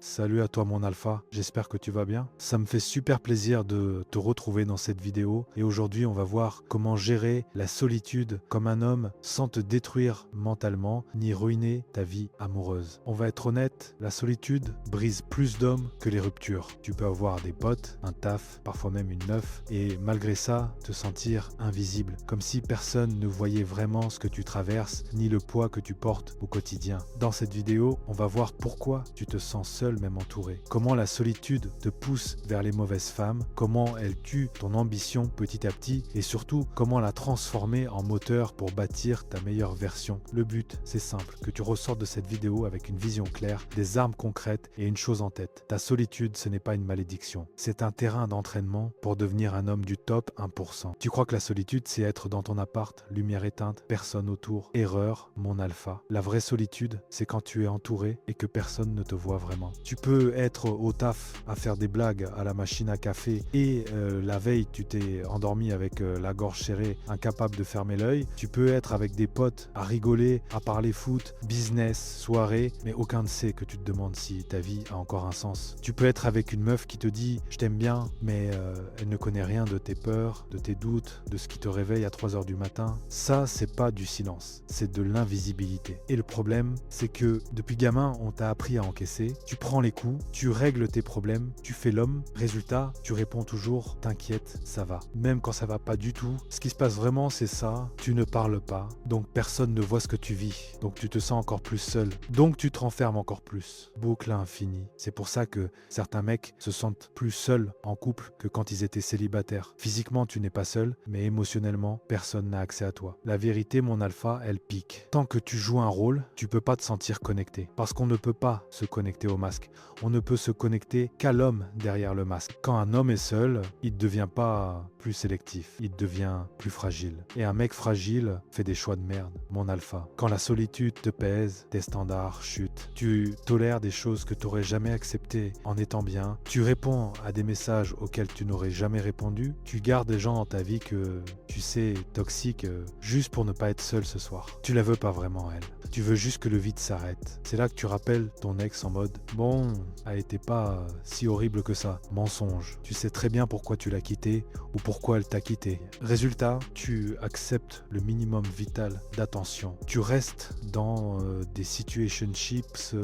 Salut à toi mon alpha, j'espère que tu vas bien. Ça me fait super plaisir de te retrouver dans cette vidéo et aujourd'hui on va voir comment gérer la solitude comme un homme sans te détruire mentalement ni ruiner ta vie amoureuse. On va être honnête, la solitude brise plus d'hommes que les ruptures. Tu peux avoir des potes, un taf, parfois même une meuf et malgré ça te sentir invisible, comme si personne ne voyait vraiment ce que tu traverses ni le poids que tu portes au quotidien. Dans cette vidéo, on va voir pourquoi tu te sens seul même entouré. Comment la solitude te pousse vers les mauvaises femmes, comment elle tue ton ambition petit à petit et surtout comment la transformer en moteur pour bâtir ta meilleure version. Le but, c'est simple, que tu ressortes de cette vidéo avec une vision claire, des armes concrètes et une chose en tête. Ta solitude, ce n'est pas une malédiction. C'est un terrain d'entraînement pour devenir un homme du top 1%. Tu crois que la solitude, c'est être dans ton appart, lumière éteinte, personne autour. Erreur, mon alpha. La vraie solitude, c'est quand tu es entouré et que personne ne te voit vraiment. Tu peux être au taf à faire des blagues à la machine à café et la veille tu t'es endormi avec la gorge serrée, incapable de fermer l'œil. Tu peux être avec des potes à rigoler, à parler foot, business, soirée, mais aucun ne sait que tu te demandes si ta vie a encore un sens. Tu peux être avec une meuf qui te dit je t'aime bien, mais elle ne connaît rien de tes peurs, de tes doutes, de ce qui te réveille à 3 heures du matin. Ça, c'est pas du silence, c'est de l'invisibilité. Et le problème, c'est que depuis gamin, on t'a appris à encaisser. Tu prends les coups, tu règles tes problèmes, tu fais l'homme. Résultat, tu réponds toujours t'inquiète, ça va. Même quand ça va pas du tout, ce qui se passe vraiment, c'est ça. Tu ne parles pas, donc personne ne voit ce que tu vis. Donc tu te sens encore plus seul. Donc tu te renfermes encore plus. Boucle infinie. C'est pour ça que certains mecs se sentent plus seuls en couple que quand ils étaient célibataires. Physiquement, tu n'es pas seul, mais émotionnellement, personne n'a accès à toi. La vérité, mon alpha, elle pique. Tant que tu joues un rôle, tu peux pas te sentir connecté. Parce qu'on ne peut pas se connecter au masque. On ne peut se connecter qu'à l'homme derrière le masque. Quand un homme est seul, il ne devient pas plus sélectif, il devient plus fragile. Et un mec fragile fait des choix de merde, mon alpha. Quand la solitude te pèse, tes standards chutent. Tu tolères des choses que tu n'aurais jamais acceptées en étant bien. Tu réponds à des messages auxquels tu n'aurais jamais répondu. Tu gardes des gens dans ta vie que tu sais toxiques juste pour ne pas être seul ce soir. Tu la veux pas vraiment elle. Tu veux juste que le vide s'arrête. C'est là que tu rappelles ton ex en mode bon, elle était pas si horrible que ça. Mensonge. Tu sais très bien pourquoi tu l'as quittée ou pourquoi elle t'a quitté. Résultat, tu acceptes le minimum vital d'attention. Tu restes dans des situationships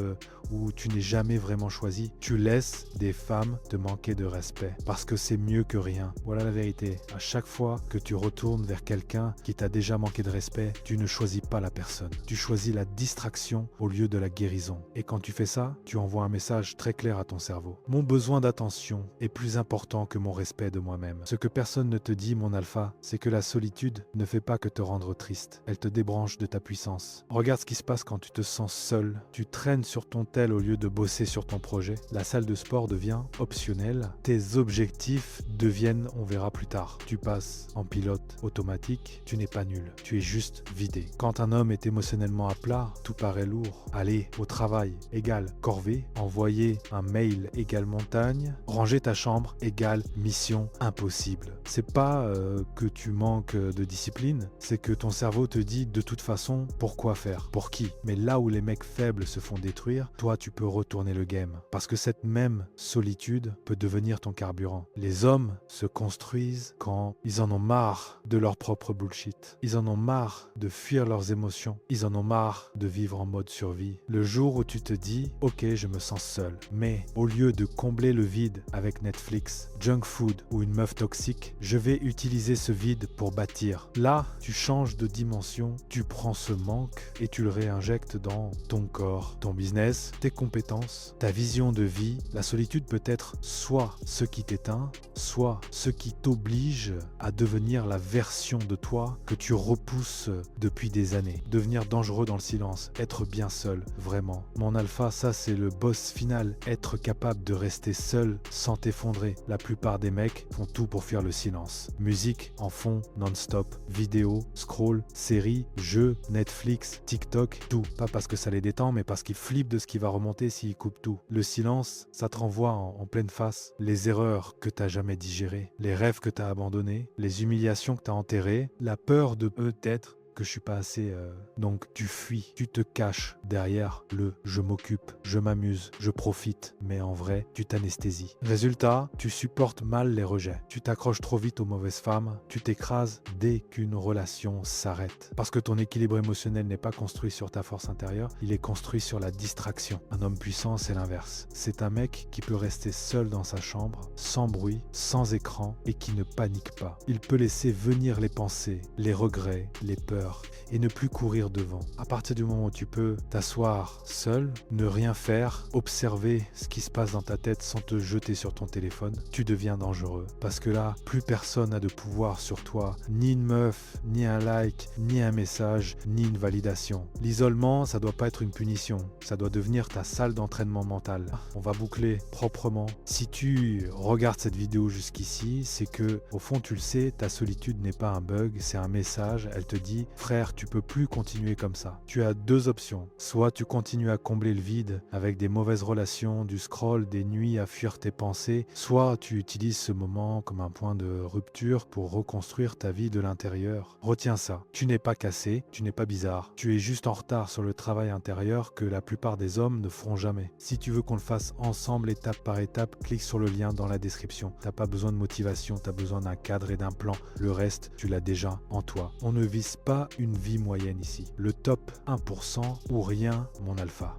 où tu n'es jamais vraiment choisi. Tu laisses des femmes te manquer de respect parce que c'est mieux que rien. Voilà la vérité. À chaque fois que tu retournes vers quelqu'un qui t'a déjà manqué de respect, tu ne choisis pas la personne. Tu choisis la distraction au lieu de la guérison. Et quand tu fais ça, tu envoies un message très clair à ton cerveau. Mon besoin d'attention est plus important que mon respect de moi-même. Ce que personne ne te dit, mon alpha, c'est que la solitude ne fait pas que te rendre triste. Elle te débranche de ta puissance. Regarde ce qui se passe quand tu te sens seul. Tu traînes sur ton tel au lieu de bosser sur ton projet. La salle de sport devient optionnelle. Tes objectifs deviennent, on verra plus tard. Tu passes en pilote automatique. Tu n'es pas nul. Tu es juste vidé. Quand un homme est émotionnellement à plat, tout paraît lourd. Aller au travail égale corvée. Envoyer un mail égale montagne. Ranger ta chambre égale mission impossible. C'est pas que tu manques de discipline, c'est que ton cerveau te dit de toute façon pourquoi faire, pour qui. Mais là où les mecs faibles se font détruire, toi tu peux retourner le game. Parce que cette même solitude peut devenir ton carburant. Les hommes se construisent quand ils en ont marre de leur propre bullshit. Ils en ont marre de fuir leurs émotions. Ils en ont marre de vivre en mode survie. Le jour où tu te dis « Ok, je me sens seul », mais au lieu de combler le vide avec Netflix, junk food ou une meuf toxique, je vais utiliser ce vide pour bâtir. Là, tu changes de dimension, tu prends ce manque et tu le réinjectes dans ton corps, ton business, tes compétences, ta vision de vie. La solitude peut être soit ce qui t'éteint, soit ce qui t'oblige à devenir la version de toi que tu repousses depuis des années. Devenir dangereux dans le silence, être bien seul, vraiment. Mon alpha, ça c'est le boss final, être capable de rester seul sans t'effondrer. La plupart des mecs font tout pour fuir le silence. Musique en fond, non-stop, vidéo, scroll, séries, jeux, Netflix, TikTok, tout. Pas parce que ça les détend, mais parce qu'ils flippent de ce qui va remonter s'ils coupent tout. Le silence, ça te renvoie en pleine face les erreurs que t'as jamais digérées, les rêves que t'as abandonnés, les humiliations que t'as enterrées, la peur de peut-être que je suis pas assez... Donc tu fuis, tu te caches derrière le « je m'occupe, je m'amuse, je profite », mais en vrai, tu t'anesthésies. Résultat, tu supportes mal les rejets. Tu t'accroches trop vite aux mauvaises femmes, tu t'écrases dès qu'une relation s'arrête. Parce que ton équilibre émotionnel n'est pas construit sur ta force intérieure, il est construit sur la distraction. Un homme puissant, c'est l'inverse. C'est un mec qui peut rester seul dans sa chambre, sans bruit, sans écran et qui ne panique pas. Il peut laisser venir les pensées, les regrets, les peurs et ne plus courir devant. À partir du moment où tu peux t'asseoir seul, ne rien faire, observer ce qui se passe dans ta tête sans te jeter sur ton téléphone, tu deviens dangereux. Parce que là, plus personne n'a de pouvoir sur toi, ni une meuf, ni un like, ni un message, ni une validation. L'isolement, ça doit pas être une punition, ça doit devenir ta salle d'entraînement mental. On va boucler proprement. Si tu regardes cette vidéo jusqu'ici, c'est que, au fond, tu le sais, ta solitude n'est pas un bug, c'est un message. Elle te dit, frère, tu peux plus continuer comme ça. Tu as deux options. Soit tu continues à combler le vide avec des mauvaises relations, du scroll, des nuits à fuir tes pensées, soit tu utilises ce moment comme un point de rupture pour reconstruire ta vie de l'intérieur. Retiens ça, tu n'es pas cassé, tu n'es pas bizarre, tu es juste en retard sur le travail intérieur que la plupart des hommes ne feront jamais. Si tu veux qu'on le fasse ensemble étape par étape, clique sur le lien dans la description. T'as pas besoin de motivation, t'as besoin d'un cadre et d'un plan. Le reste, tu l'as déjà en toi. On ne vise pas une vie moyenne ici. Le top 1% ou rien, mon alpha.